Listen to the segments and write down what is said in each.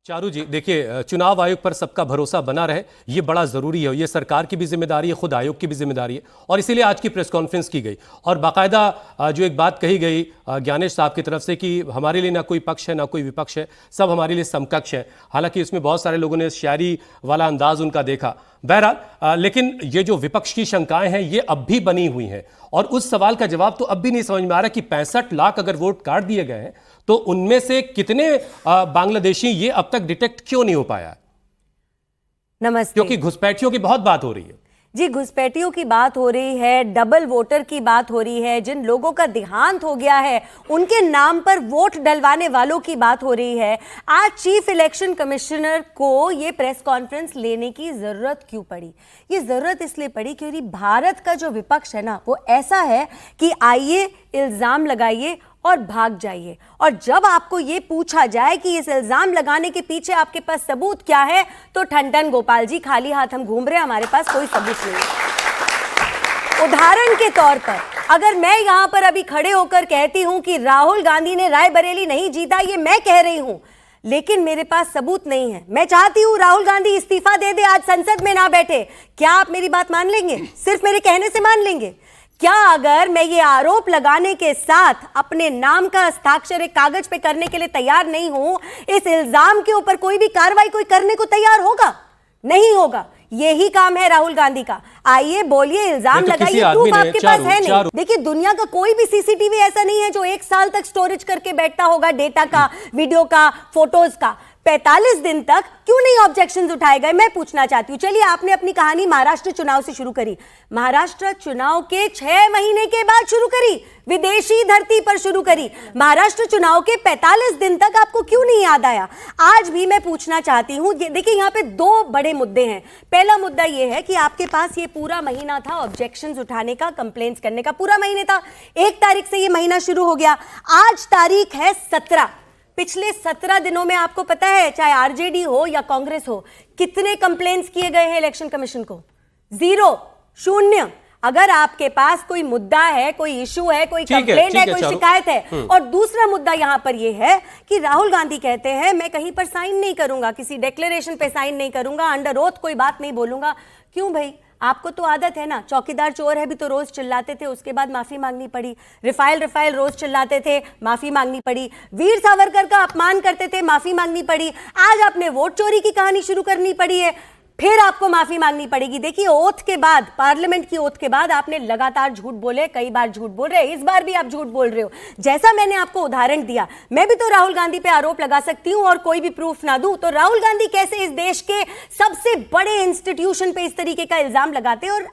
चारू जी, देखिए, चुनाव आयोग पर सबका भरोसा बना रहे, ये बड़ा जरूरी है। ये सरकार की भी जिम्मेदारी है, खुद आयोग की भी जिम्मेदारी है, और इसीलिए आज की प्रेस कॉन्फ्रेंस की गई और बाकायदा जो एक बात कही गई ज्ञानेश साहब की तरफ से कि हमारे लिए ना कोई पक्ष है ना कोई विपक्ष है, सब हमारे लिए समकक्ष है। हालांकि इसमें बहुत सारे लोगों ने शायरी वाला अंदाज उनका देखा। बहरहाल, लेकिन ये जो विपक्ष की शंकाएं हैं ये अब भी बनी हुई हैं और उस सवाल का जवाब तो अब भी नहीं समझ में आ रहा कि 65 लाख अगर वोट काट दिए गए हैं तो उनमें से कितने बांग्लादेशी ये अब तक डिटेक्ट क्यों नहीं हो पाया? नमस्ते। क्योंकि घुसपैठियों की बहुत बात हो रही है जी, घुसपैठियों की बात हो रही है, डबल वोटर की बात हो रही है, जिन लोगों का देहांत हो गया है उनके नाम पर वोट डलवाने वालों की बात हो रही है। आज चीफ इलेक्शन कमिश्नर को ये प्रेस कॉन्फ्रेंस लेने की जरूरत क्यों पड़ी? ये जरूरत इसलिए पड़ी क्योंकि भारत का जो विपक्ष है ना, वो ऐसा है कि आइए इल्जाम लगाइए और भाग जाइए, और जब आपको ये पूछा जाए कि इस इल्जाम लगाने के पीछे आपके पास सबूत क्या है, तो ठन ठन गोपाल जी, खाली हाथ हम घूम रहे हैं, हमारे पास कोई सबूत नहीं। उदाहरण के तौर पर अगर मैं यहां पर अभी खड़े होकर कहती हूं कि राहुल गांधी ने रायबरेली नहीं जीता, ये मैं कह रही हूं, लेकिन मेरे पास सबूत नहीं है, मैं चाहती हूं राहुल गांधी इस्तीफा दे दे, आज संसद में ना बैठे, क्या आप मेरी बात मान लेंगे? सिर्फ मेरे कहने से मान लेंगे? क्या अगर मैं ये आरोप लगाने के साथ अपने नाम का हस्ताक्षर एक कागज पे करने के लिए तैयार नहीं हूं, इस इल्जाम के ऊपर कोई भी कार्रवाई कोई करने को तैयार होगा? नहीं होगा। यही काम है राहुल गांधी का। आइए बोलिए, इल्जाम लगाइए, प्रूफ आपके पास है नहीं। देखिए, दुनिया का कोई भी सीसीटीवी ऐसा नहीं है जो 1 साल तक स्टोरेज करके बैठता होगा डेटा का, वीडियो का, फोटोज का। 45 दिन तक क्यों नहीं ऑब्जेक्शंस उठाए गए, मैं पूछना चाहती हूं। चलिए, आपने अपनी कहानी महाराष्ट्र चुनाव से शुरू करी, महाराष्ट्र चुनाव के 6 महीने के बाद शुरू करी, विदेशी धरती पर शुरू करी। महाराष्ट्र चुनाव के 45 दिन तक आपको क्यों नहीं याद आया? आज भी मैं पूछना चाहती हूं। देखिए, यहां पे 2 बड़े मुद्दे हैं। पहला मुद्दा यह है कि आपके पास ये पूरा महीना था ऑब्जेक्शंस उठाने का, कंप्लेंट्स करने का, पूरा महीने था। 1 तारीख से ये महीना शुरू हो गया, आज तारीख है 17। पिछले 17 दिनों में आपको पता है, चाहे आरजेडी हो या कांग्रेस हो, कितने कंप्लेंट्स किए गए हैं इलेक्शन कमीशन को? 0, 0। अगर आपके पास कोई मुद्दा है, कोई इशू है, कोई कंप्लेंट है, कोई शिकायत है। और दूसरा मुद्दा यहां पर यह है कि राहुल गांधी कहते हैं मैं कहीं पर साइन नहीं करूंगा, किसी डिक्लेरेशन पे साइन नहीं करूंगा, अंडर ओथ कोई बात नहीं बोलूंगा। क्यों भाई? आपको तो आदत है ना, चौकीदार चोर है भी तो रोज चिल्लाते थे, उसके बाद माफी मांगनी पड़ी। रिफाइल रोज चिल्लाते थे, माफी मांगनी पड़ी। वीर सावरकर का अपमान करते थे, माफी मांगनी पड़ी। आज आपने वोट चोरी की कहानी शुरू करनी पड़ी है, फिर आपको माफी मांगनी पड़ेगी। देखिए, ओथ के बाद, पार्लियामेंट की ओथ के बाद आपने लगातार झूठ बोले, कई बार झूठ बोल रहे, इस बार भी आप झूठ बोल रहे हो। जैसा मैंने आपको उदाहरण दिया, मैं भी तो राहुल गांधी पे आरोप लगा सकती हूं और कोई भी प्रूफ ना दूं, तो राहुल गांधी कैसे इस देश के सबसे बड़े इंस्टीट्यूशन पे इस तरीके का इल्जाम लगाते और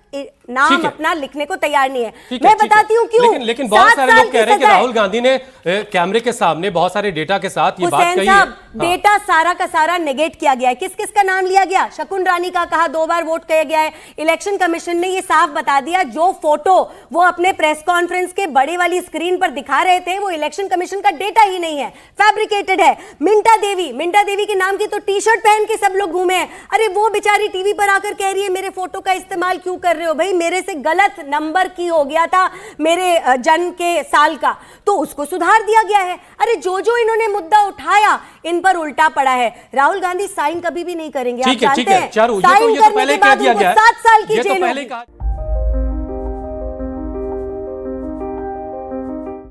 नाम अपना लिखने को तैयार नहीं है? मैं बताती हूँ क्यों। लेकिन बहुत सारे लोग कह रहे हैं कि राहुल गांधी ने कैमरे के सामने बहुत सारे डेटा के साथ ये बात कही है। डेटा सारा का सारा नेगेट किया गया है। किस किस का नाम लिया गया? शकुन रानी का कहा 2 बार वोट किया गया है। इलेक्शन कमीशन ने ये साफ बता दिया, जो फोटो वो अपने प्रेस कॉन्फ्रेंस के बड़े वाली स्क्रीन पर दिखा रहे थे वो इलेक्शन कमीशन का डेटा ही नहीं है, फैब्रिकेटेड है। मिंटा देवी के नाम की तो टी शर्ट पहन के सब लोग घूमे हैं। अरे वो बेचारी टीवी पर आकर कह रही है मेरे फोटो का इस्तेमाल क्यों कर रहे हो? भाई, मेरे से गलत नंबर की हो गया था मेरे जन्म के साल का, तो उसको सुधार दिया गया है। अरे जो इन्होंने मुद्दा उठाया, इन पर उल्टा पड़ा है। राहुल गांधी साइन कभी भी नहीं करेंगे, आप जानते हैं। साइन करने के बाद 7 साल की जेल होगी।